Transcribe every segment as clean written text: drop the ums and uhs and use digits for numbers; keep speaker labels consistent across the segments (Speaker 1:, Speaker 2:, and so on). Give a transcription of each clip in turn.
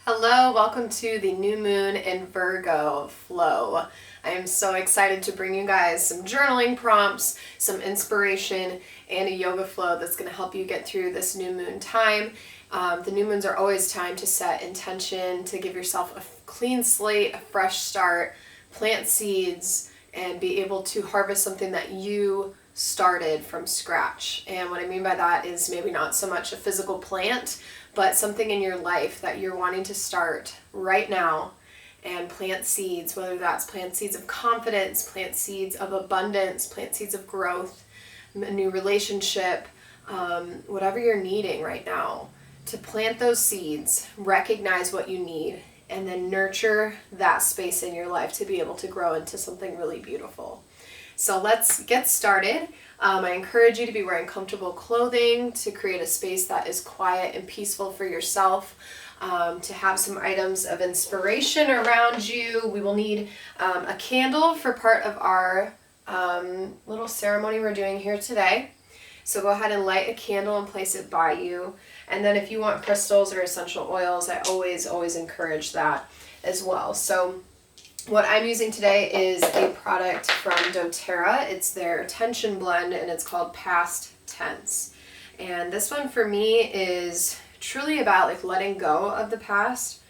Speaker 1: Hello, welcome to the new moon in Virgo flow. I am so excited to bring you guys some journaling prompts, some inspiration, and a yoga flow that's going to help you get through this new moon time. The new moons are always time to set intention, to give yourself a clean slate, a fresh start, plant seeds, and be able to harvest something that you started from scratch. And what I mean by that is maybe not so much a physical plant, but something in your life that you're wanting to start right now and plant seeds, whether that's plant seeds of confidence, plant seeds of abundance, plant seeds of growth, a new relationship, whatever you're needing right now. To plant those seeds, recognize what you need, and then nurture that space in your life to be able to grow into something really beautiful. So let's get started. I encourage you to be wearing comfortable clothing, to create a space that is quiet and peaceful for yourself, to have some items of inspiration around you. We will need a candle for part of our little ceremony we're doing here today. So go ahead and light a candle and place it by you. And then if you want crystals or essential oils, I always encourage that as well. So what I'm using today is a product from doTERRA. It's their tension blend and it's called Past Tense. And this one for me is truly about like letting go of the past,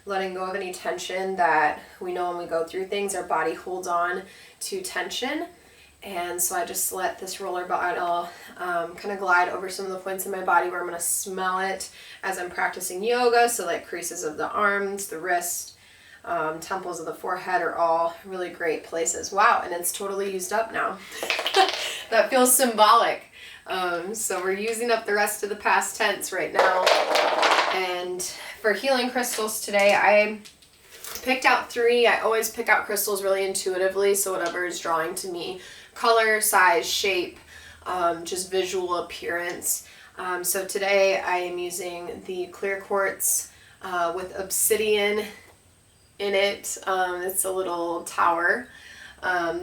Speaker 1: letting go of any tension that we know when we go through things, our body holds on to tension. And so I just let this roller bottle kind of glide over some of the points in my body where I'm going to smell it as I'm practicing yoga. So like creases of the arms, the wrist, temples of the forehead are all really great places. Wow, and it's totally used up now. That feels symbolic. So we're using up the rest of the past tense right now. And for healing crystals today, I picked out 3. I always pick out crystals really intuitively, so whatever is drawing to me. Color, size, shape, just visual appearance. So today I am using the clear quartz with obsidian in it. It's a little tower.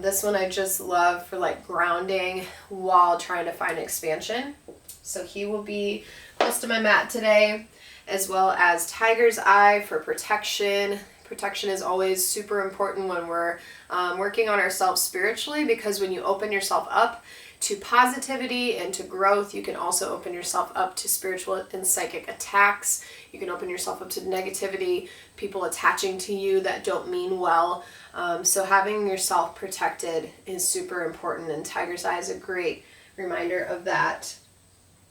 Speaker 1: This one I just love for like grounding while trying to find expansion. So he will be close to my mat today, as well as tiger's eye for protection. Protection is always super important when we're working on ourselves spiritually, because when you open yourself up to positivity and to growth, you can also open yourself up to spiritual and psychic attacks. You can open yourself up to negativity, people attaching to you that don't mean well. So having yourself protected is super important, and tiger's eye is a great reminder of that.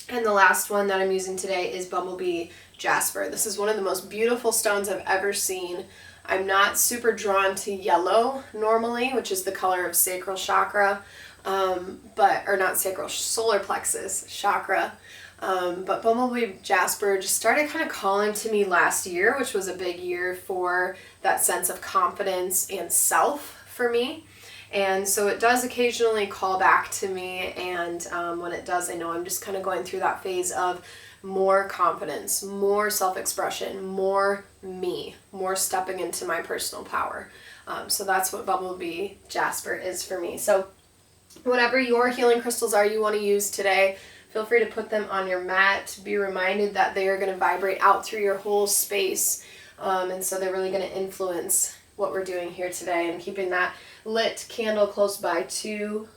Speaker 1: And the last one that I'm using today is Bumblebee Jasper. This is one of the most beautiful stones I've ever seen. I'm not super drawn to yellow normally, which is the color of sacral chakra, or not sacral, solar plexus chakra. But Bumblebee Jasper just started kind of calling to me last year, which was a big year for that sense of confidence and self for me. And so it does occasionally call back to me, and when it does, I know I'm just kind of going through that phase of more confidence, more self-expression, more me, more stepping into my personal power. So that's what Bumblebee Jasper is for me. So whatever your healing crystals are you want to use today, feel free to put them on your mat. Be reminded that they are going to vibrate out through your whole space. And so they're really going to influence what we're doing here today, and keeping that lit candle close by too,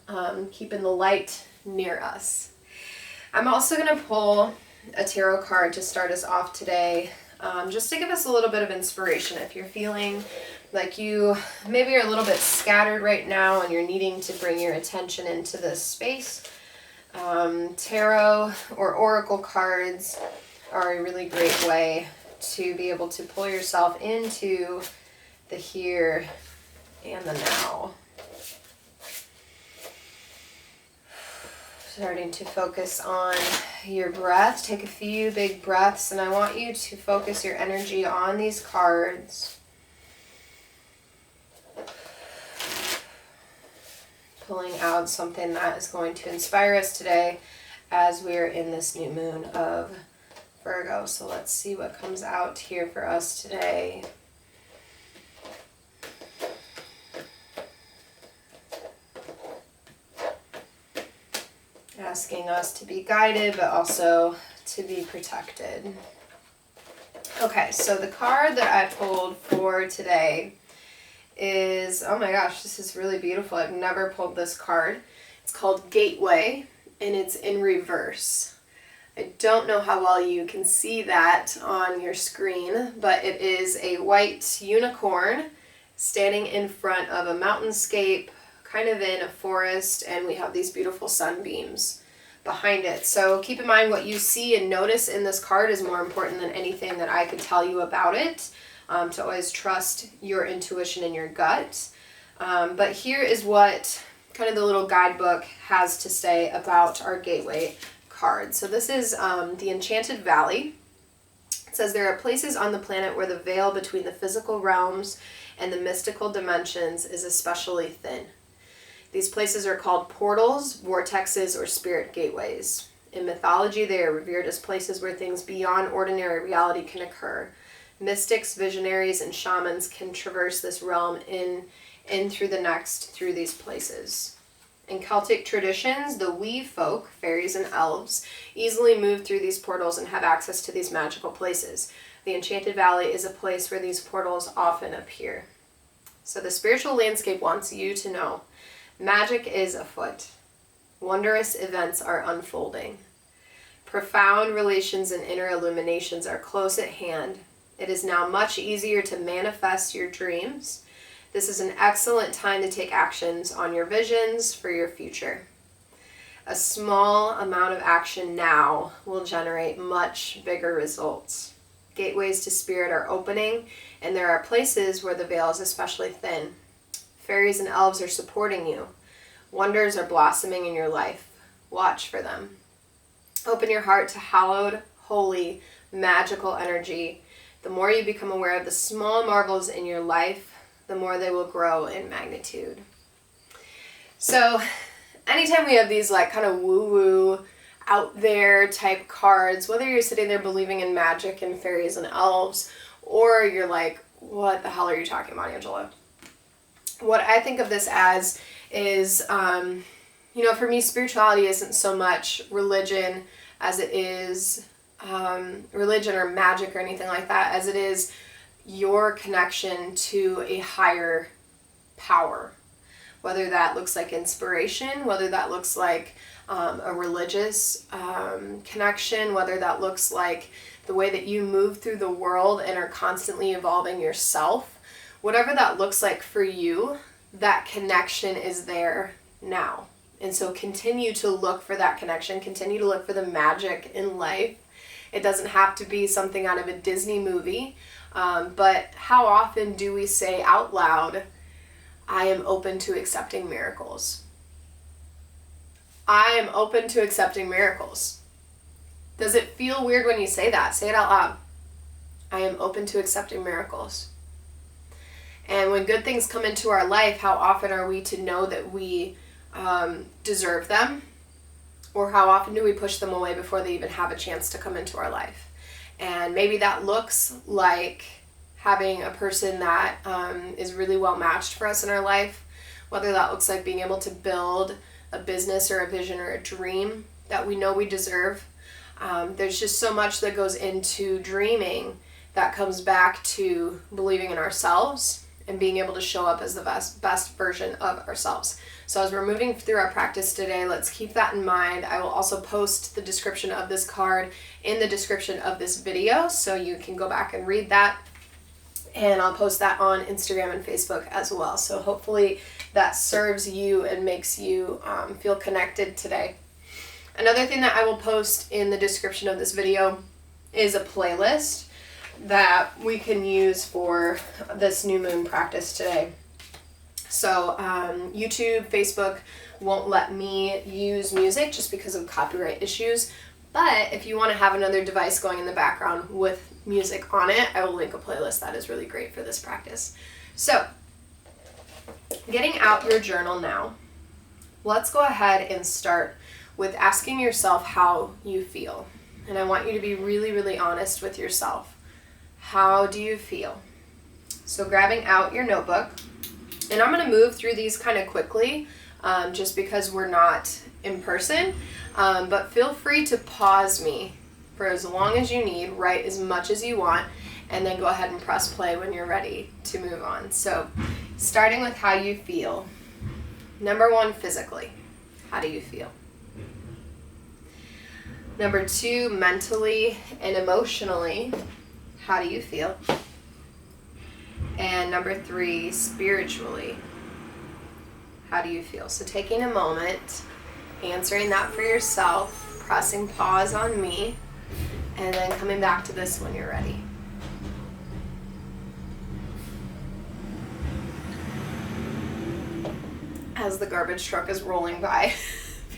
Speaker 1: keeping the light near us. I'm also going to pull a tarot card to start us off today, just to give us a little bit of inspiration. If you're feeling like you maybe are a little bit scattered right now and you're needing to bring your attention into this space, tarot or oracle cards are a really great way to be able to pull yourself into the here and the now. Starting to focus on your breath. Take a few big breaths, and I want you to focus your energy on these cards. Pulling out something that is going to inspire us today as we're in this new moon of Virgo. So let's see what comes out here for us today. Asking us to be guided, but also to be protected. Okay, so the card that I pulled for today is, oh my gosh, this is really beautiful. I've never pulled this card. It's called Gateway, and it's in reverse. I don't know how well you can see that on your screen, but it is a white unicorn standing in front of a mountainscape, kind of in a forest, and we have these beautiful sunbeams behind it. So keep in mind what you see and notice in this card is more important than anything that I could tell you about it. To always trust your intuition and your gut. But here is what kind of the little guidebook has to say about our gateway card. So this is the Enchanted Valley. It says there are places on the planet where the veil between the physical realms and the mystical dimensions is especially thin. These places are called portals, vortexes, or spirit gateways. In mythology, they are revered as places where things beyond ordinary reality can occur. Mystics, visionaries, and shamans can traverse this realm in through the next through these places. In Celtic traditions, the wee folk, fairies and elves, easily move through these portals and have access to these magical places. The Enchanted Valley is a place where these portals often appear. So the spiritual landscape wants you to know magic is afoot. Wondrous events are unfolding. Profound relations and inner illuminations are close at hand. It is now much easier to manifest your dreams. This is an excellent time to take actions on your visions for your future. A small amount of action now will generate much bigger results. Gateways to spirit are opening, and there are places where the veil is especially thin. Fairies and elves are supporting you. Wonders are blossoming in your life. Watch for them. Open your heart to hallowed, holy, magical energy. The more you become aware of the small marvels in your life, the more they will grow in magnitude. So anytime we have these like kind of woo-woo, out there type cards, whether you're sitting there believing in magic and fairies and elves, or you're like, what the hell are you talking about, Angela? What I think of this as is, for me, spirituality isn't so much religion as it is religion or magic or anything like that, as it is your connection to a higher power. Whether that looks like inspiration, whether that looks like a religious connection, whether that looks like the way that you move through the world and are constantly evolving yourself, whatever that looks like for you, that connection is there now. And so continue to look for that connection, continue to look for the magic in life. It doesn't have to be something out of a Disney movie, but how often do we say out loud, I am open to accepting miracles? I am open to accepting miracles. Does it feel weird when you say that? Say it out loud. I am open to accepting miracles. And when good things come into our life, how often are we to know that we deserve them? Or how often do we push them away before they even have a chance to come into our life? And maybe that looks like having a person that is really well matched for us in our life, whether that looks like being able to build a business or a vision or a dream that we know we deserve. There's just so much that goes into dreaming that comes back to believing in ourselves and being able to show up as the best version of ourselves. So as we're moving through our practice today, let's keep that in mind. I will also post the description of this card in the description of this video, so you can go back and read that. And I'll post that on Instagram and Facebook as well. So hopefully that serves you and makes you feel connected today. Another thing that I will post in the description of this video is a playlist that we can use for this new moon practice today. So YouTube, Facebook won't let me use music just because of copyright issues. But if you want to have another device going in the background with music on it, I will link a playlist that is really great for this practice. So, getting out your journal now, let's go ahead and start with asking yourself how you feel. And I want you to be really, really honest with yourself. How do you feel? So grabbing out your notebook, and I'm going to move through these kind of quickly just because we're not in person, but feel free to pause me for as long as you need, write as much as you want, and then go ahead and press play when you're ready to move on. So starting with how you feel. Number 1, physically. How do you feel? Number 2, mentally and emotionally. How do you feel? And number 3, spiritually. How do you feel? So taking a moment, answering that for yourself, pressing pause on me, and then coming back to this when you're ready. As the garbage truck is rolling by.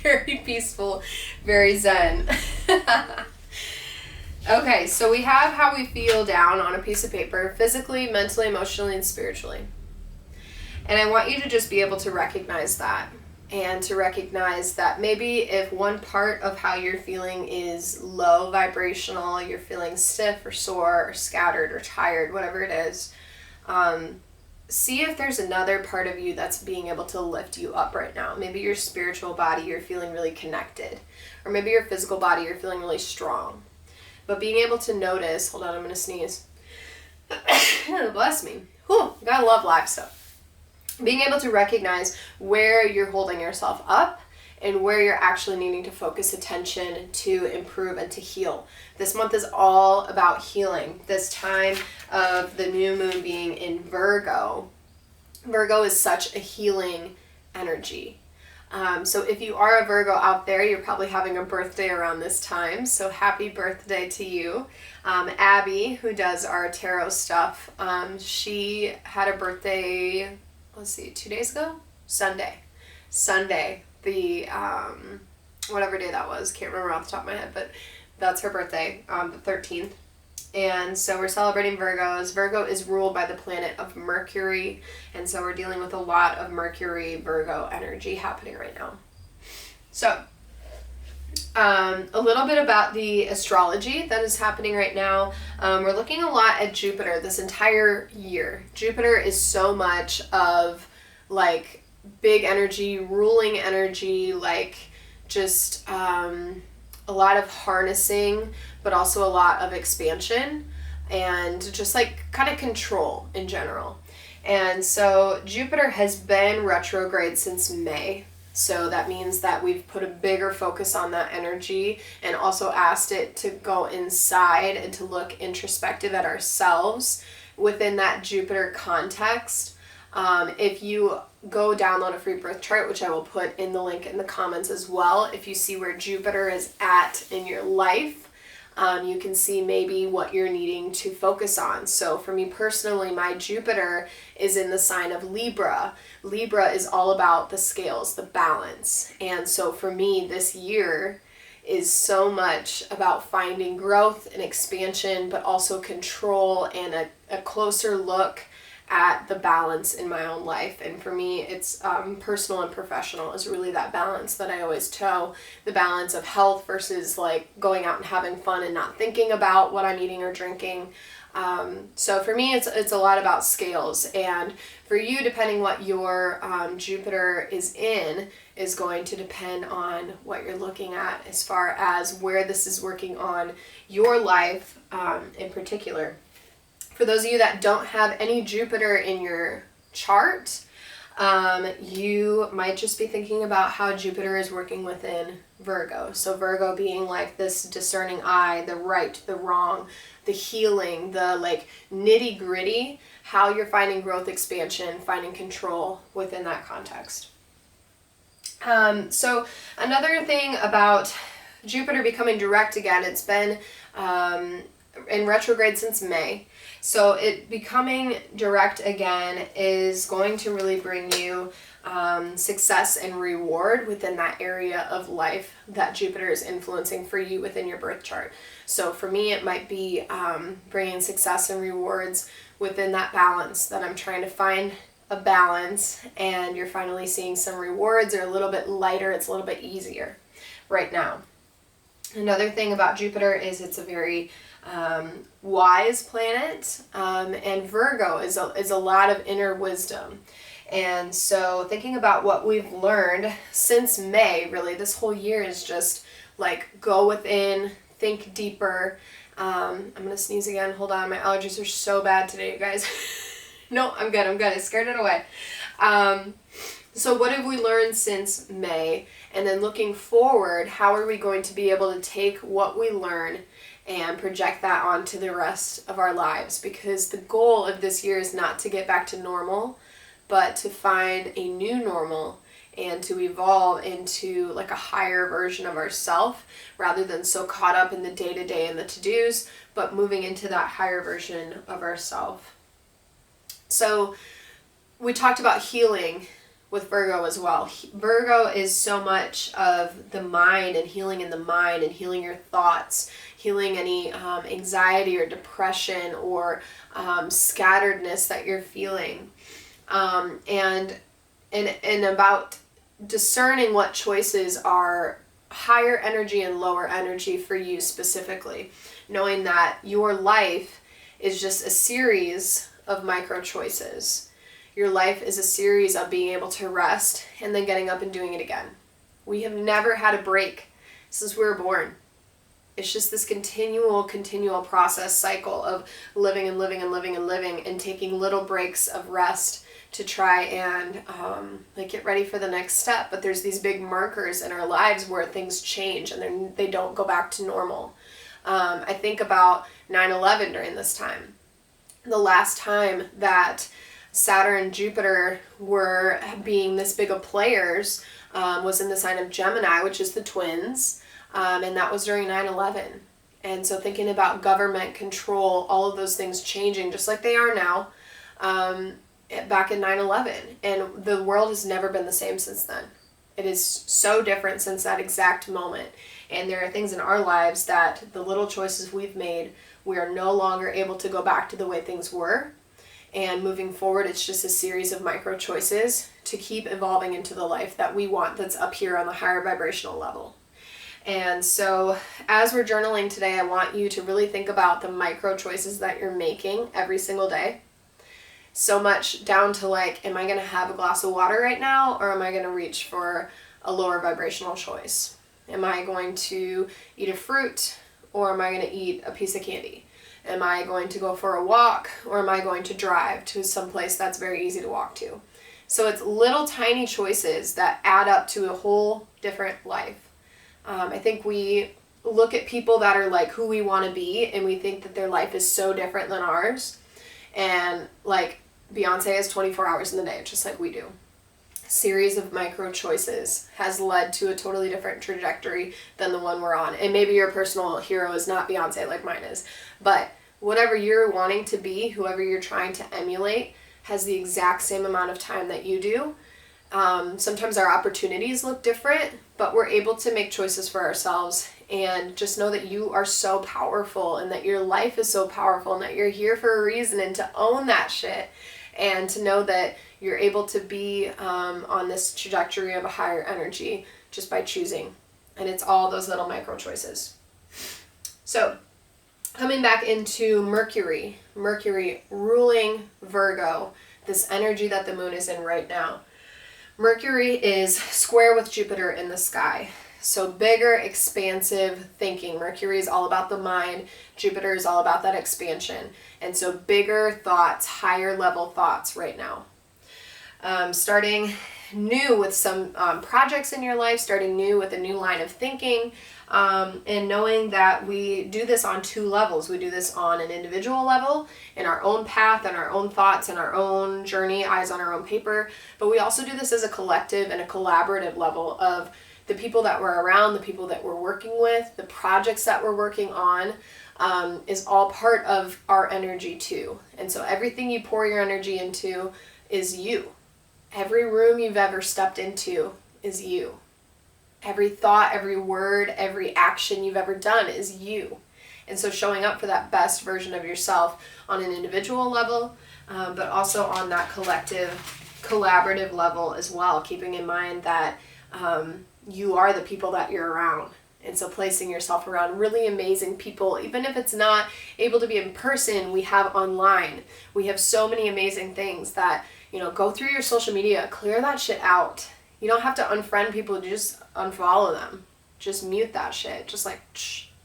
Speaker 1: Very peaceful, very zen. Okay, so we have how we feel down on a piece of paper, physically, mentally, emotionally, and spiritually. And I want you to just be able to recognize that, and to recognize that maybe if one part of how you're feeling is low vibrational, you're feeling stiff or sore or scattered or tired, whatever it is, see if there's another part of you that's being able to lift you up right now. Maybe your spiritual body, you're feeling really connected. Or maybe your physical body, you're feeling really strong. But being able to notice, hold on, I'm going to sneeze. Bless me. Whew, gotta love live stuff. Being able to recognize where you're holding yourself up and where you're actually needing to focus attention to improve and to heal. This month is all about healing. This time of the new moon being in Virgo. Virgo is such a healing energy. So if you are a Virgo out there, you're probably having a birthday around this time. So happy birthday to you. Abby, who does our tarot stuff, she had a birthday, 2 days ago? Sunday. The, whatever day that was, can't remember off the top of my head, but that's her birthday, the 13th. And so we're celebrating Virgos. Virgo is ruled by the planet of Mercury, and so we're dealing with a lot of Mercury Virgo energy happening right now. So, a little bit about the astrology that is happening right now. We're looking a lot at Jupiter this entire year. Jupiter is so much of like big energy, ruling energy, like just a lot of harnessing, but also a lot of expansion and just like kind of control in general. And so Jupiter has been retrograde since May. So that means that we've put a bigger focus on that energy and also asked it to go inside and to look introspective at ourselves within that Jupiter context. If you go download a free birth chart, which I will put in the link in the comments as well, if you see where Jupiter is at in your life, you can see maybe what you're needing to focus on. So for me personally, my Jupiter is in the sign of Libra. Libra is all about the scales, the balance. And so for me, this year is so much about finding growth and expansion, but also control and a closer look at the balance in my own life. And for me, it's personal and professional is really that balance that I always toe. The balance of health versus like going out and having fun and not thinking about what I'm eating or drinking. So for me, it's a lot about scales. And for you, depending what your Jupiter is in, is going to depend on what you're looking at as far as where this is working on your life in particular. For those of you that don't have any Jupiter in your chart, you might just be thinking about how Jupiter is working within Virgo. So Virgo being like this discerning eye, the right, the wrong, the healing, the like nitty gritty, how you're finding growth, expansion, finding control within that context. So another thing about Jupiter becoming direct again, it's been in retrograde since May. So it becoming direct again is going to really bring you success and reward within that area of life that Jupiter is influencing for you within your birth chart. So for me, it might be bringing success and rewards within that balance that I'm trying to find a balance, and you're finally seeing some rewards are a little bit lighter. It's a little bit easier right now. Another thing about Jupiter is it's a very wise planet, and Virgo is a lot of inner wisdom. And so thinking about what we've learned since May, really this whole year is just like go within, think deeper, I'm going to sneeze again. Hold on. My allergies are so bad today, you guys. No, I'm good. I scared it away. So what have we learned since May? And then looking forward, how are we going to be able to take what we learn and project that onto the rest of our lives? Because the goal of this year is not to get back to normal, but to find a new normal and to evolve into like a higher version of ourself, rather than so caught up in the day-to-day and the to-dos, but moving into that higher version of ourself. So we talked about healing with Virgo as well. Virgo is so much of the mind and healing in the mind and healing your thoughts, healing any anxiety or depression or scatteredness that you're feeling, and about discerning what choices are higher energy and lower energy for you specifically, knowing that your life is just a series of micro choices. Your life is a series of being able to rest and then getting up and doing it again. We have never had a break since we were born. It's just this continual process cycle of living and taking little breaks of rest to try and get ready for the next step. But there's these big markers in our lives where things change and then they don't go back to normal. I think about 9/11 during this time. The last time that Saturn and Jupiter were being this big of players was in the sign of Gemini, which is the twins, and that was during 9/11. And so thinking about government control, all of those things changing just like they are now, back in 9/11, and the world has never been the same since then. It is so different since that exact moment, and there are things in our lives that the little choices we've made, we are no longer able to go back to the way things were. And moving forward, it's just a series of micro choices to keep evolving into the life that we want, that's up here on the higher vibrational level. And so as we're journaling today, I want you to really think about the micro choices that you're making every single day. So much down to like, am I going to have a glass of water right now, or am I going to reach for a lower vibrational choice? Am I going to eat a fruit, or am I going to eat a piece of candy? Am I going to go for a walk, or am I going to drive to some place that's very easy to walk to? So it's little tiny choices that add up to a whole different life. I think we look at people that are like who we want to be, and we think that their life is so different than ours. And like Beyonce has 24 hours in the day, just like we do. A series of micro choices has led to a totally different trajectory than the one we're on. And maybe your personal hero is not Beyonce like mine is, but whatever you're wanting to be, whoever you're trying to emulate, has the exact same amount of time that you do. Sometimes our opportunities look different, but we're able to make choices for ourselves, and just know that you are so powerful, and that your life is so powerful, and that you're here for a reason, and to own that shit, and to know that you're able to be on this trajectory of a higher energy just by choosing. And it's all those little micro choices. So coming back into Mercury ruling Virgo, this energy that the moon is in right now. Mercury is square with Jupiter in the sky. So bigger, expansive thinking. Mercury is all about the mind. Jupiter is all about that expansion. And so bigger thoughts, higher level thoughts right now. Starting new with some projects in your life, starting new with a new line of thinking, and knowing that we do this on two levels. We do this on an individual level, in our own path and our own thoughts and our own journey, eyes on our own paper, but we also do this as a collective and a collaborative level of the people that we're around, the people that we're working with, the projects that we're working on, is all part of our energy too. And so everything you pour your energy into is you. Every room you've ever stepped into is you. Every thought, every word, every action you've ever done is you. And so showing up for that best version of yourself on an individual level, but also on that collective, collaborative level as well, keeping in mind that you are the people that you're around. And so placing yourself around really amazing people, even if it's not able to be in person, we have online. We have so many amazing things that, go through your social media, clear that shit out. You don't have to unfriend people, just unfollow them. Just mute that shit. Just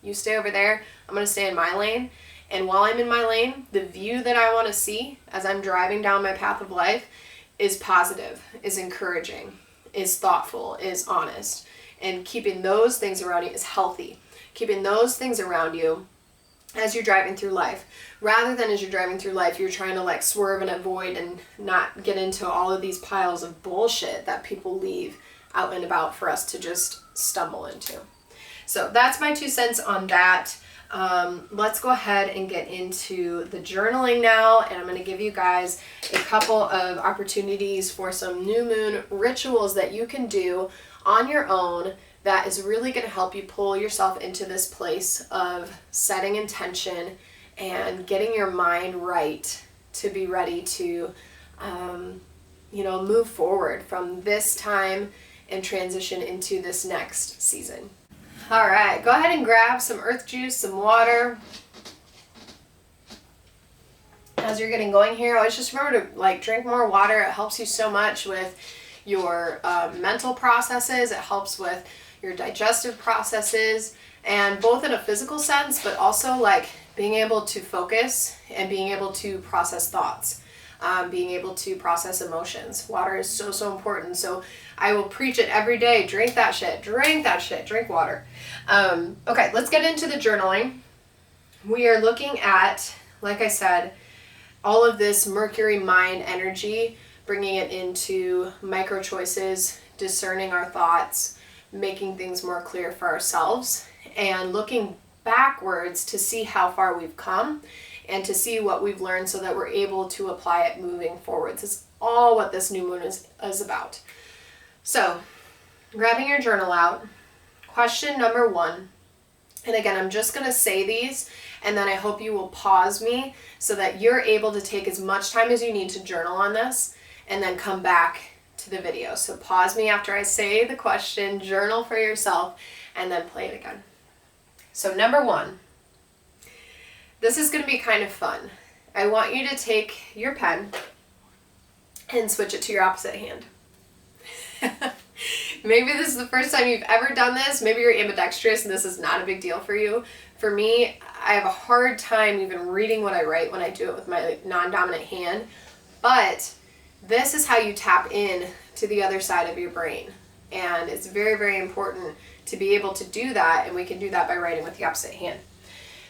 Speaker 1: You stay over there, I'm going to stay in my lane. And while I'm in my lane, the view that I want to see as I'm driving down my path of life is positive, is encouraging, is thoughtful, is honest. And keeping those things around you is healthy. Keeping those things around you as you're driving through life, rather than as you're driving through life, you're trying to like swerve and avoid and not get into all of these piles of bullshit that people leave out and about for us to just stumble into. So that's my 2 cents on that. Let's go ahead and get into the journaling now, and I'm going to give you guys a couple of opportunities for some new moon rituals that you can do on your own that is really going to help you pull yourself into this place of setting intention and getting your mind right to be ready to, move forward from this time and transition into this next season. All right, go ahead and grab some earth juice, some water. As you're getting going here, always just remember to drink more water. It helps you so much with your mental processes. It helps with your digestive processes, and both in a physical sense, but also being able to focus and being able to process thoughts, being able to process emotions. Water is so, so important. So I will preach it every day. Drink that shit, drink water. Okay, let's get into the journaling. We are looking at, like I said, all of this Mercury mind energy, bringing it into micro choices, discerning our thoughts, making things more clear for ourselves, and looking backwards to see how far we've come and to see what we've learned so that we're able to apply it moving forwards. It's all what this new moon is about. So, grabbing your journal out, question number 1, and again, I'm just going to say these, and then I hope you will pause me so that you're able to take as much time as you need to journal on this, and then come back to the video. So pause me after I say the question, journal for yourself, and then play it again. So number 1, this is going to be kind of fun. I want you to take your pen and switch it to your opposite hand. Maybe this is the first time you've ever done this. Maybe you're ambidextrous and this is not a big deal for you. For me, I have a hard time even reading what I write when I do it with my non-dominant hand. But this is how you tap in to the other side of your brain. And it's very, very important to be able to do that. And we can do that by writing with the opposite hand.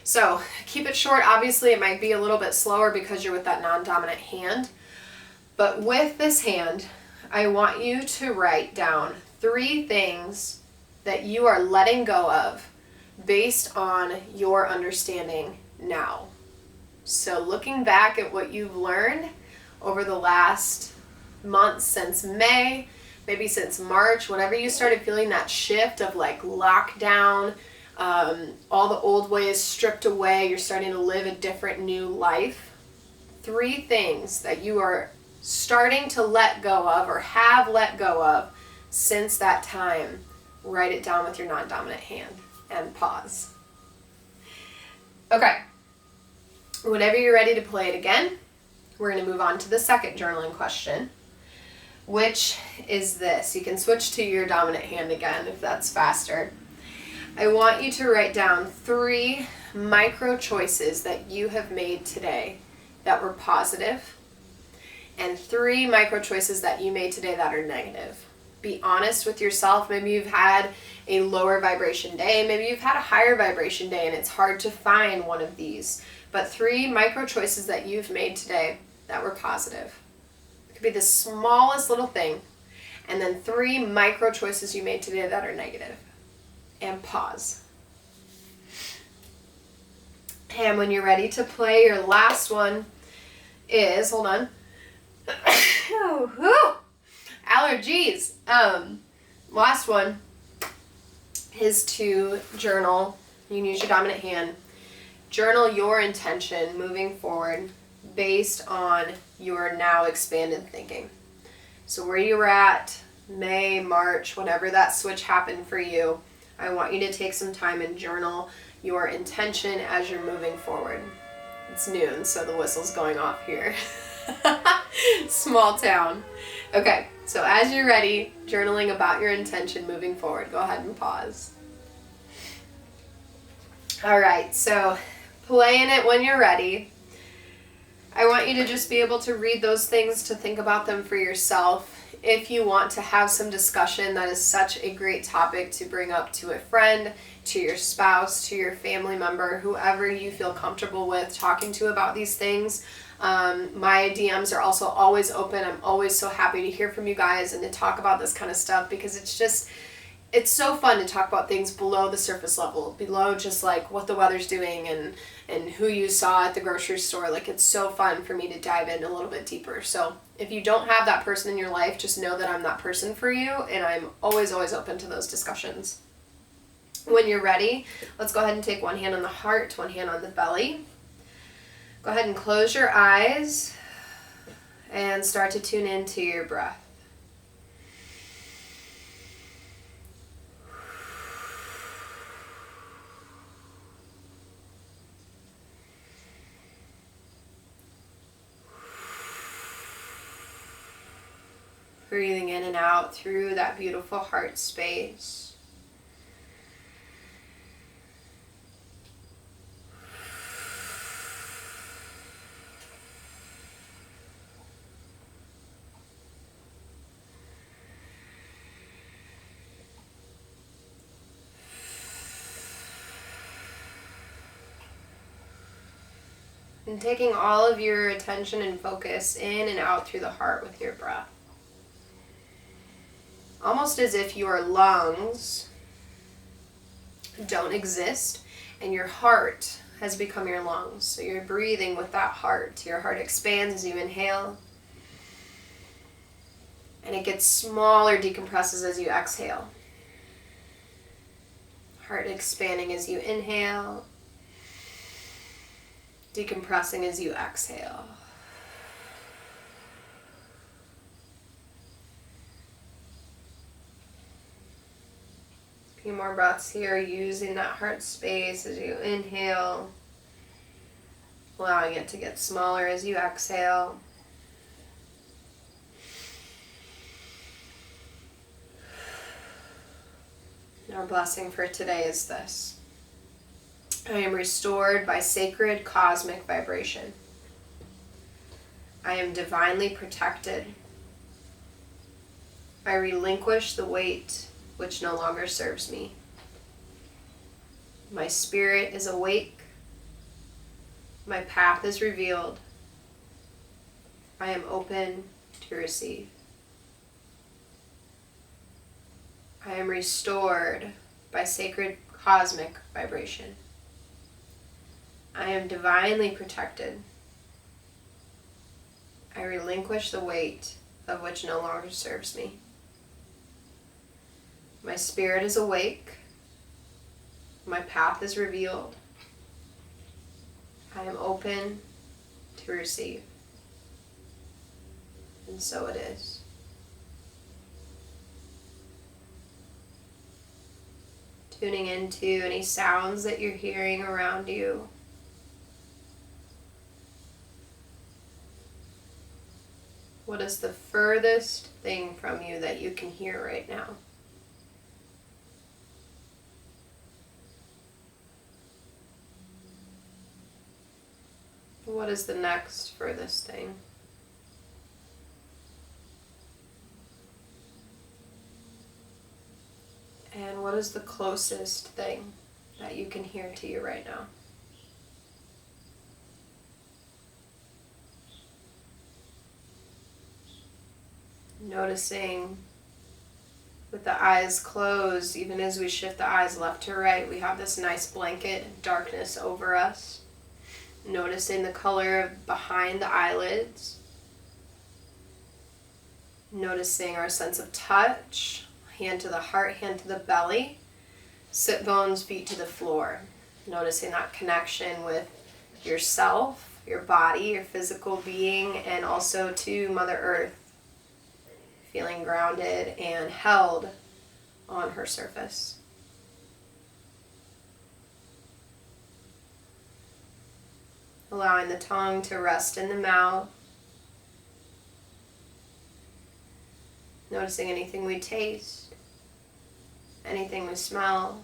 Speaker 1: So keep it short. Obviously, it might be a little bit slower because you're with that non-dominant hand. But with this hand, I want you to write down 3 things that you are letting go of based on your understanding now. So looking back at what you've learned over the last month, since May, maybe since March, whenever you started feeling that shift of lockdown, all the old ways stripped away, you're starting to live a different new life. 3 things that you are starting to let go of or have let go of since that time. Write it down with your non-dominant hand and pause. Okay. Whenever you're ready to play it again, we're going to move on to the second journaling question, which is this. You can switch to your dominant hand again if that's faster. I want you to write down 3 micro choices that you have made today that were positive, and 3 micro choices that you made today that are negative. Be honest with yourself. Maybe you've had a lower vibration day. Maybe you've had a higher vibration day and it's hard to find one of these. But 3 micro choices that you've made today that were positive. It could be the smallest little thing. And then 3 micro choices you made today that are negative. And pause. And when you're ready to play, your last one is, hold on. Allergies. Last one is to journal. You can use your dominant hand. Journal your intention moving forward based on your now expanded thinking. So where you were at May, March, whenever that switch happened for you, I want you to take some time and journal your intention as you're moving forward. It's noon, so the whistle's going off here. Small town. Okay, so as you're ready, journaling about your intention moving forward, go ahead and pause. All right, so playing it when you're ready. I want you to just be able to read those things, to think about them for yourself. If you want to have some discussion, that is such a great topic to bring up to a friend, to your spouse, to your family member, whoever you feel comfortable with talking to about these things. My DMs are also always open. I'm always so happy to hear from you guys and to talk about this kind of stuff, because it's so fun to talk about things below the surface level, below just like what the weather's doing and who you saw at the grocery store. Like, it's so fun for me to dive in a little bit deeper. So if you don't have that person in your life, just know that I'm that person for you, and I'm always open to those discussions. When you're ready, let's go ahead and take one hand on the heart, one hand on the belly. Go ahead and close your eyes and start to tune into your breath. Breathing in and out through that beautiful heart space. And taking all of your attention and focus in and out through the heart with your breath. Almost as if your lungs don't exist and your heart has become your lungs. So you're breathing with that heart. Your heart expands as you inhale, and it gets smaller, decompresses as you exhale. Heart expanding as you inhale, decompressing as you exhale. A few more breaths here, using that heart space as you inhale, allowing it to get smaller as you exhale. And our blessing for today is this: I am restored by sacred cosmic vibration. I am divinely protected. I relinquish the weight which no longer serves me. My spirit is awake. My path is revealed. I am open to receive. I am restored by sacred cosmic vibration. I am divinely protected. I relinquish the weight of which no longer serves me. My spirit is awake. My path is revealed. I am open to receive. And so it is. Tuning into any sounds that you're hearing around you. What is the furthest thing from you that you can hear right now? What is the next furthest thing? And what is the closest thing that you can hear to you right now? Noticing with the eyes closed, even as we shift the eyes left to right, we have this nice blanket of darkness over us. Noticing the color behind the eyelids. Noticing our sense of touch, hand to the heart, hand to the belly, sit bones, feet to the floor. Noticing that connection with yourself, your body, your physical being, and also to Mother Earth. Feeling grounded and held on her surface. Allowing the tongue to rest in the mouth. Noticing anything we taste, anything we smell.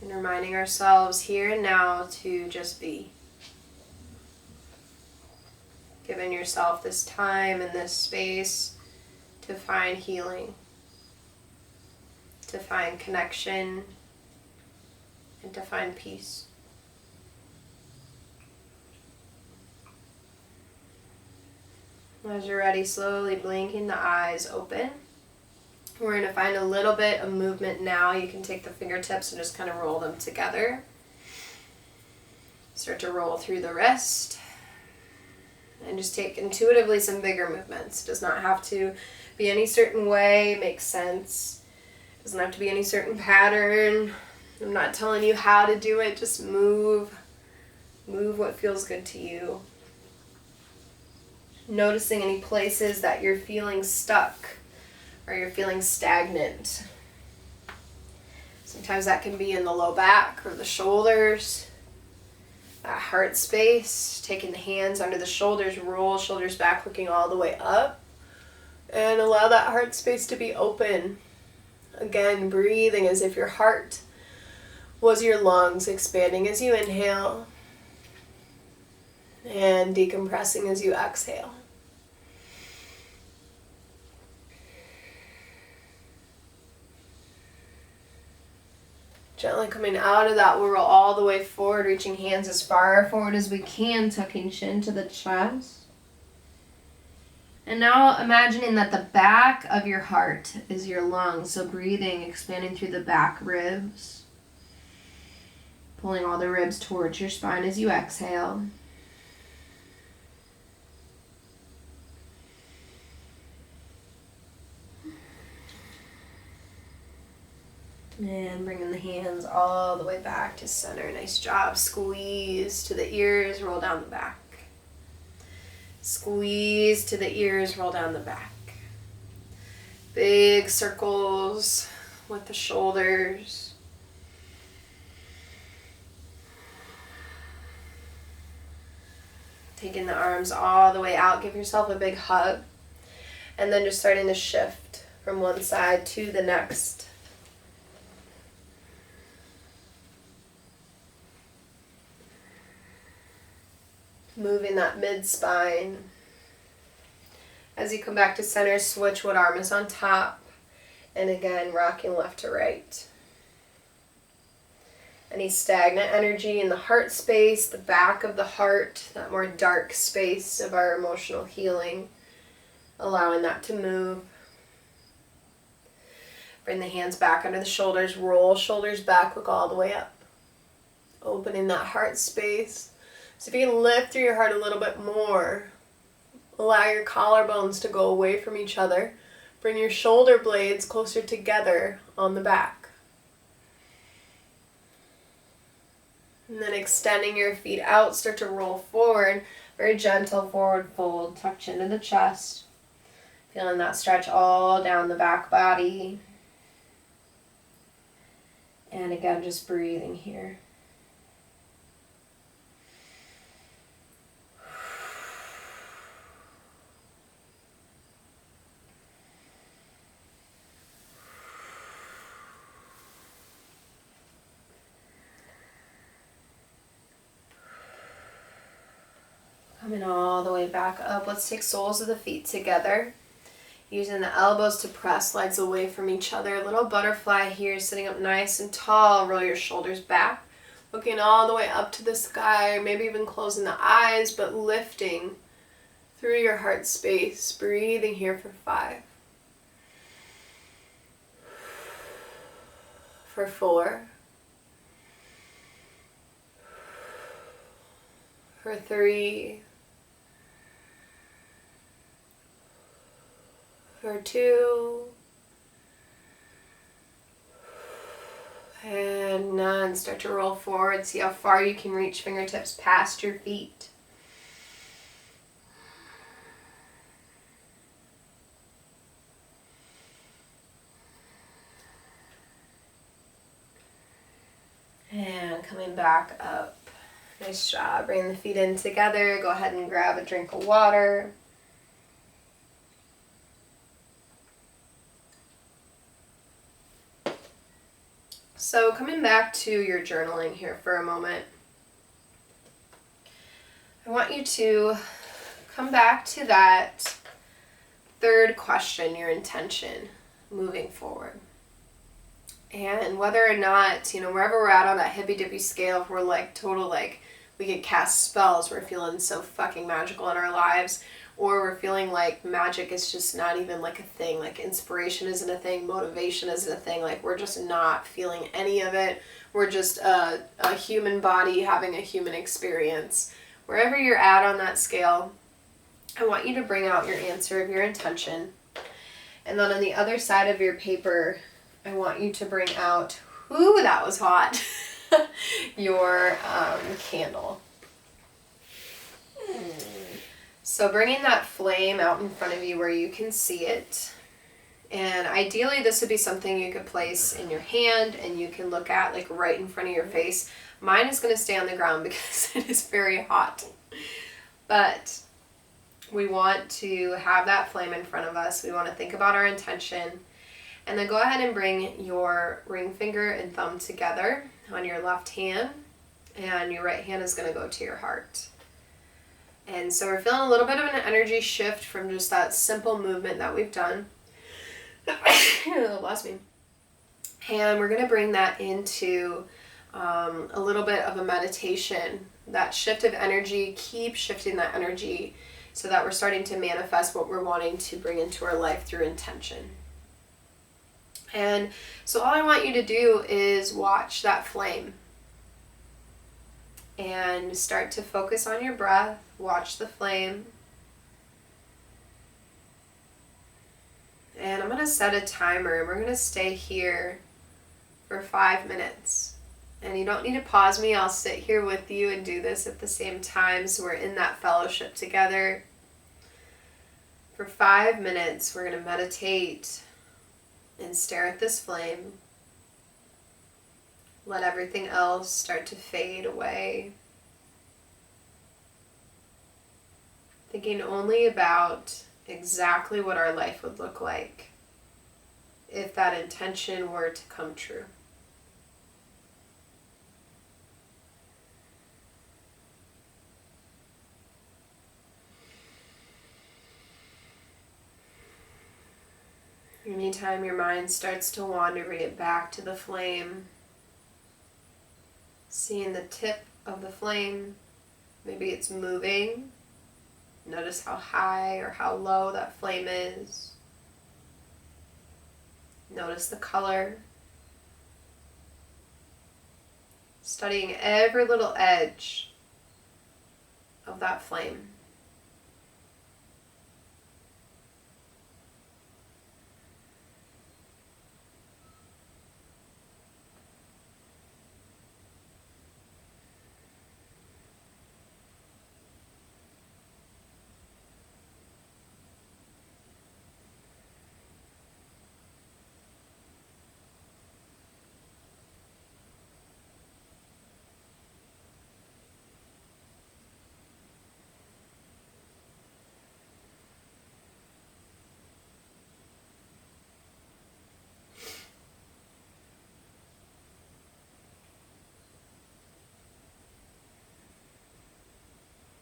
Speaker 1: And reminding ourselves here and now to just be. Giving yourself this time and this space to find healing, to find connection, and to find peace. As you're ready, slowly blinking the eyes open. We're going to find a little bit of movement now. You can take the fingertips and just kind of roll them together. Start to roll through the wrist. And just take intuitively some bigger movements. It does not have to be any certain way, makes sense. It doesn't have to be any certain pattern. I'm not telling you how to do it, just move. Move what feels good to you. Noticing any places that you're feeling stuck or you're feeling stagnant. Sometimes that can be in the low back or the shoulders. That heart space, taking the hands under the shoulders, roll shoulders back, looking all the way up. And allow that heart space to be open. Again, breathing as if your heart was your lungs, expanding as you inhale. And decompressing as you exhale. Gently coming out of that, we'll roll all the way forward, reaching hands as far forward as we can, tucking chin to the chest. And now imagining that the back of your heart is your lungs, so breathing, expanding through the back ribs. Pulling all the ribs towards your spine as you exhale. And bringing the hands all the way back to center. Nice job. Squeeze to the ears, roll down the back. Squeeze to the ears, roll down the back. Big circles with the shoulders. Taking the arms all the way out. Give yourself a big hug. And then just starting to shift from one side to the next. Moving that mid-spine. As you come back to center, switch what arm is on top. And again, rocking left to right. Any stagnant energy in the heart space, the back of the heart, that more dark space of our emotional healing, allowing that to move. Bring the hands back under the shoulders, roll shoulders back, look all the way up. Opening that heart space. So if you can lift through your heart a little bit more, allow your collarbones to go away from each other. Bring your shoulder blades closer together on the back. And then extending your feet out, start to roll forward. Very gentle forward fold, tuck chin to the chest. Feeling that stretch all down the back body. And again, just breathing here. Coming all the way back up. Let's take soles of the feet together. Using the elbows to press legs away from each other. A little butterfly here, sitting up nice and tall. Roll your shoulders back. Looking all the way up to the sky. Maybe even closing the eyes, but lifting through your heart space. Breathing here for 5. For 4. For 3. For 2, and none. Start to roll forward. See how far you can reach fingertips past your feet. And coming back up. Nice job. Bring the feet in together. Go ahead and grab a drink of water. So coming back to your journaling here for a moment, I want you to come back to that third question, your intention moving forward. And whether or not, wherever we're at on that hippy-dippy scale, if we're like total, like, we could cast spells, we're feeling so fucking magical in our lives, or we're feeling like magic is just not even like a thing, like inspiration isn't a thing, motivation isn't a thing, like we're just not feeling any of it, we're just a human body having a human experience. Wherever you're at on that scale, I want you to bring out your answer of your intention. And then on the other side of your paper, I want you to bring out, ooh, that was hot, your candle. So bringing that flame out in front of you where you can see it. And ideally this would be something you could place in your hand and you can look at like right in front of your face. Mine is going to stay on the ground because it is very hot. But we want to have that flame in front of us. We want to think about our intention. And then go ahead and bring your ring finger and thumb together on your left hand. And your right hand is going to go to your heart. And so we're feeling a little bit of an energy shift from just that simple movement that we've done. Bless me. And we're going to bring that into a little bit of a meditation. That shift of energy, keep shifting that energy so that we're starting to manifest what we're wanting to bring into our life through intention. And so all I want you to do is watch that flame and start to focus on your breath. Watch the flame. And I'm going to set a timer and we're going to stay here for 5 minutes. And you don't need to pause me. I'll sit here with you and do this at the same time so we're in that fellowship together. For 5 minutes, we're going to meditate and stare at this flame. Let everything else start to fade away. Thinking only about exactly what our life would look like if that intention were to come true. Anytime your mind starts to wander, bring it back to the flame. Seeing the tip of the flame. Maybe it's moving. Notice how high or how low that flame is. Notice the color. Studying every little edge of that flame.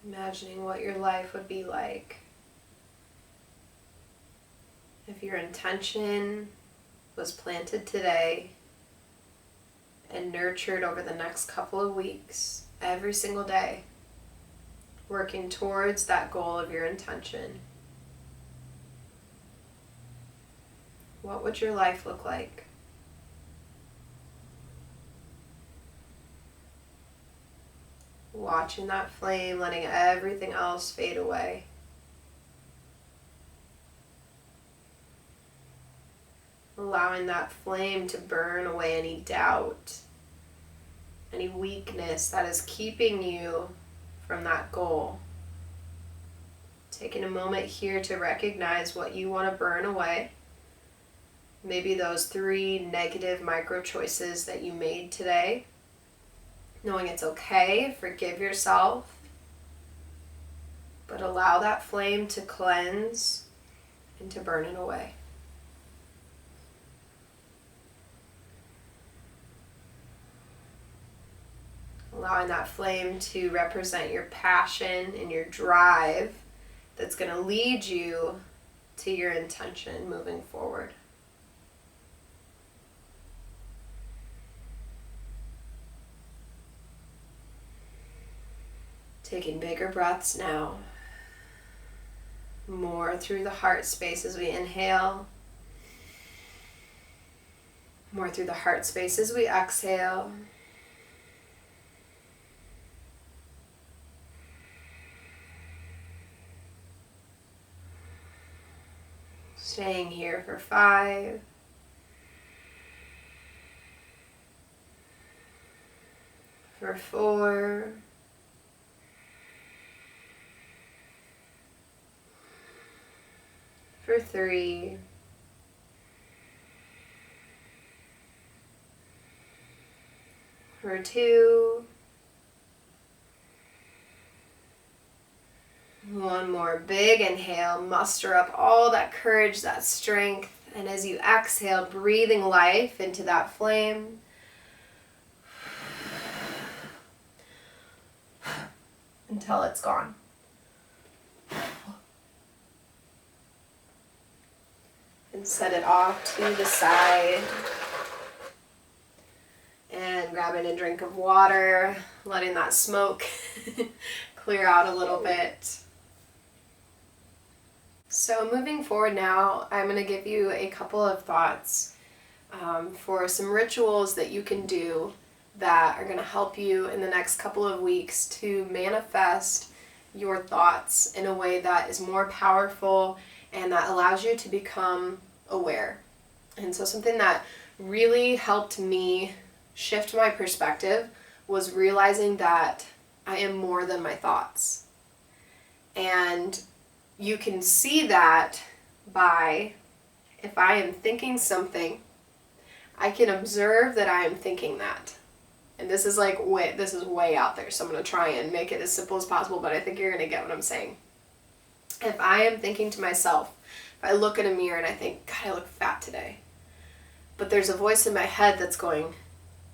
Speaker 1: Imagining what your life would be like if your intention was planted today and nurtured over the next couple of weeks, every single day, working towards that goal of your intention. What would your life look like? Watching that flame, letting everything else fade away. Allowing that flame to burn away any doubt, any weakness that is keeping you from that goal. Taking a moment here to recognize what you want to burn away. Maybe those 3 negative micro choices that you made today. Knowing it's okay, forgive yourself, but allow that flame to cleanse and to burn it away. allowing that flame to represent your passion and your drive that's going to lead you to your intention moving forward. Taking bigger breaths now. More through the heart space as we inhale. More through the heart space as we exhale. Staying here for 5. For 4. For 3. For 2. One more big inhale. Muster up all that courage, that strength. And as you exhale, breathing life into that flame. Until it's gone. And set it off to the side. And grabbing a drink of water, letting that smoke clear out a little bit. So moving forward now, I'm going to give you a couple of thoughts for some rituals that you can do that are going to help you in the next couple of weeks to manifest your thoughts in a way that is more powerful and that allows you to become aware. And so something that really helped me shift my perspective was realizing that I am more than my thoughts. And you can see that by, if I am thinking something, I can observe that I am thinking that. And this is way out there, so I'm going to try and make it as simple as possible, but I think you're going to get what I'm saying. If I am thinking to myself, if I look in a mirror and I think, God, I look fat today, but there's a voice in my head that's going,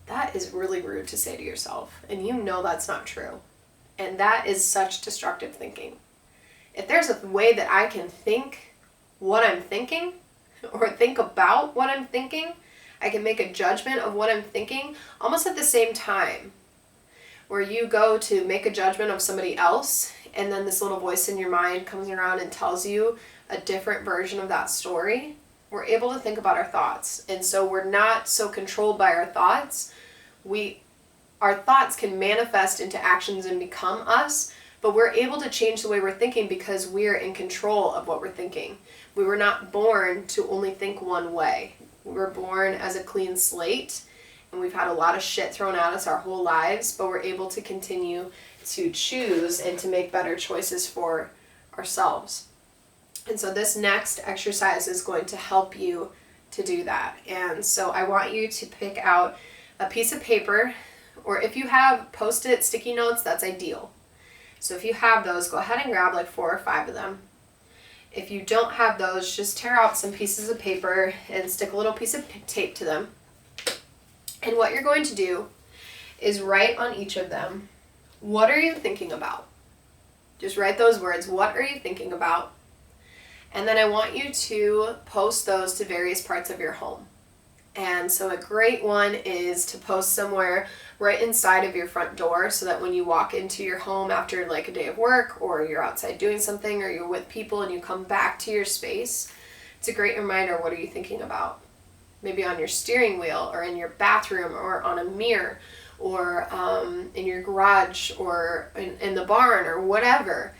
Speaker 1: that is really rude to say to yourself, and you know that's not true. And that is such destructive thinking. If there's a way that I can think what I'm thinking, or think about what I'm thinking, I can make a judgment of what I'm thinking almost at the same time. Where you go to make a judgment of somebody else, and then this little voice in your mind comes around and tells you a different version of that story. We're able to think about our thoughts. And so we're not so controlled by our thoughts. Our thoughts can manifest into actions and become us, but we're able to change the way we're thinking because we're in control of what we're thinking. We were not born to only think one way. We were born as a clean slate, and we've had a lot of shit thrown at us our whole lives, but we're able to continue to choose and to make better choices for ourselves. And so this next exercise is going to help you to do that. And so I want you to pick out a piece of paper, or if you have Post-it sticky notes, that's ideal. So if you have those, go ahead and grab like 4 or 5 of them. If you don't have those, just tear out some pieces of paper and stick a little piece of tape to them. And what you're going to do is write on each of them, what are you thinking about? Just write those words, what are you thinking about? And then I want you to post those to various parts of your home. And so a great one is to post somewhere right inside of your front door so that when you walk into your home after like a day of work, or you're outside doing something, or you're with people and you come back to your space, it's a great reminder, what are you thinking about? Maybe on your steering wheel, or in your bathroom, or on a mirror, or in your garage, or in the barn, or whatever.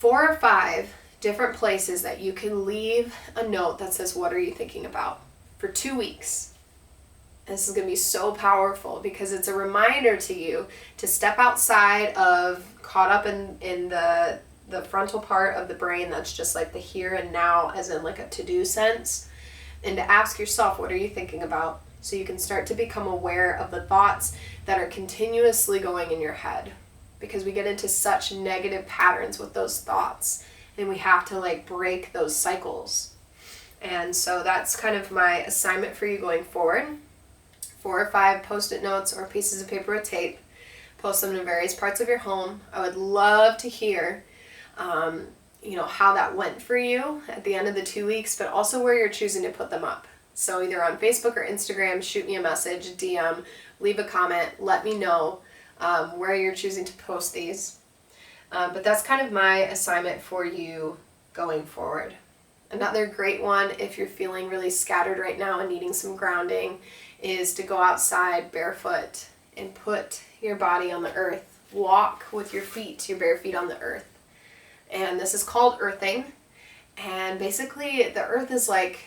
Speaker 1: 4 or 5 different places that you can leave a note that says, what are you thinking about? For 2 weeks. This is going to be so powerful because it's a reminder to you to step outside of caught up in the frontal part of the brain that's just like the here and now, as in like a to-do sense, and to ask yourself, what are you thinking about? So you can start to become aware of the thoughts that are continuously going in your head, because we get into such negative patterns with those thoughts, and we have to like break those cycles. And so that's kind of my assignment for you going forward. 4 or 5 Post-it notes or pieces of paper or tape. Post them in various parts of your home. I would love to hear, how that went for you at the end of the 2 weeks, but also where you're choosing to put them up. So either on Facebook or Instagram, shoot me a message, DM, leave a comment, let me know where you're choosing to post these. But that's kind of my assignment for you going forward. Another great one, if you're feeling really scattered right now and needing some grounding, is to go outside barefoot and put your body on the earth. Walk with your feet, your bare feet on the earth. And this is called earthing. And basically the earth is like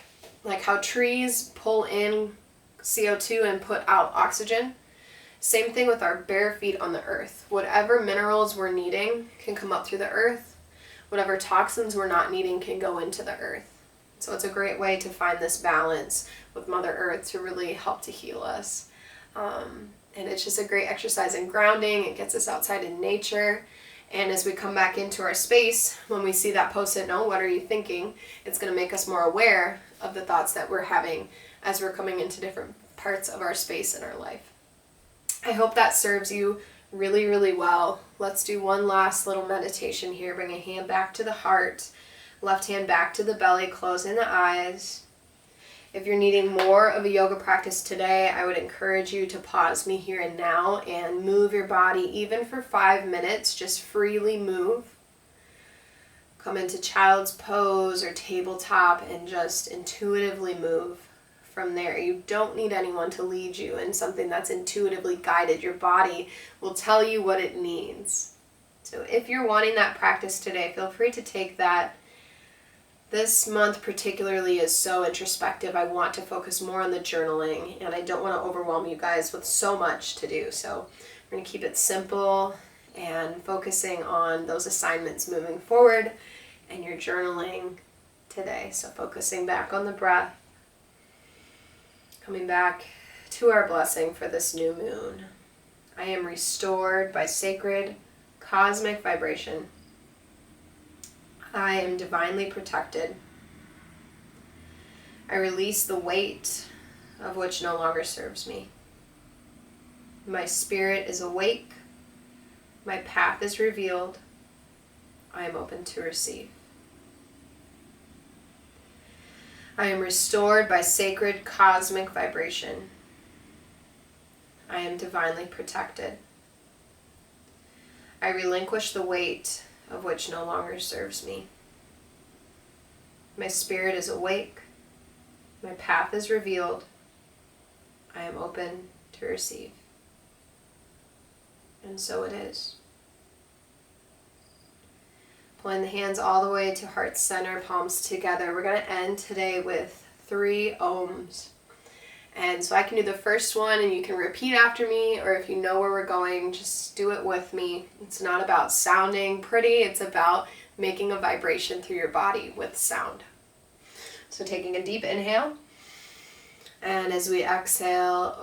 Speaker 1: how trees pull in CO2 and put out oxygen. Same thing with our bare feet on the earth. Whatever minerals we're needing can come up through the earth. Whatever toxins we're not needing can go into the earth. So it's a great way to find this balance with Mother Earth to really help to heal us. And it's just a great exercise in grounding. It gets us outside in nature. And as we come back into our space, when we see that post-it note, what are you thinking? It's going to make us more aware of the thoughts that we're having as we're coming into different parts of our space in our life. I hope that serves you really, really well. Let's do one last little meditation here. Bring a hand back to the heart, left hand back to the belly, closing the eyes. If you're needing more of a yoga practice today, I would encourage you to pause me here and now and move your body even for 5 minutes. Just freely move. Come into child's pose or tabletop and just intuitively move from there. You don't need anyone to lead you in something that's intuitively guided. Your body will tell you what it needs. So if you're wanting that practice today, feel free to take that. This month particularly is so introspective. I want to focus more on the journaling, and I don't want to overwhelm you guys with so much to do. So we're going to keep it simple and focusing on those assignments moving forward and your journaling today. So focusing back on the breath, coming back to our blessing for this new moon. I am restored by sacred cosmic vibration. I am divinely protected. I release the weight of which no longer serves me. My spirit is awake. My path is revealed. I am open to receive. I am restored by sacred cosmic vibration. I am divinely protected. I relinquish the weight of which no longer serves me. My spirit is awake. My path is revealed. I am open to receive. And so it is. Pulling the hands all the way to heart center, palms together. We're going to end today with 3 ohms. And so I can do the first one and you can repeat after me, or if you know where we're going, just do it with me. It's not about sounding pretty, it's about making a vibration through your body with sound. So taking a deep inhale, and as we exhale,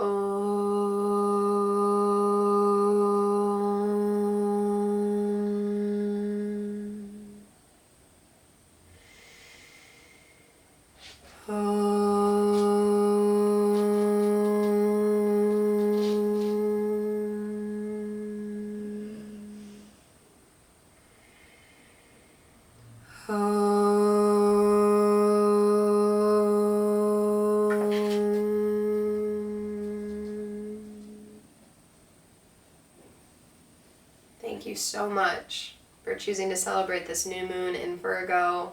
Speaker 1: Thank you so much for choosing to celebrate this new moon in Virgo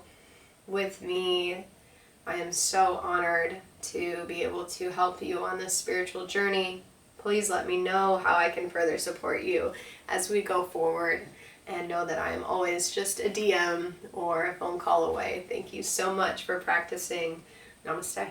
Speaker 1: with me. I am so honored to be able to help you on this spiritual journey. Please let me know how I can further support you as we go forward, and know that I am always just a DM or a phone call away. Thank you so much for practicing. Namaste.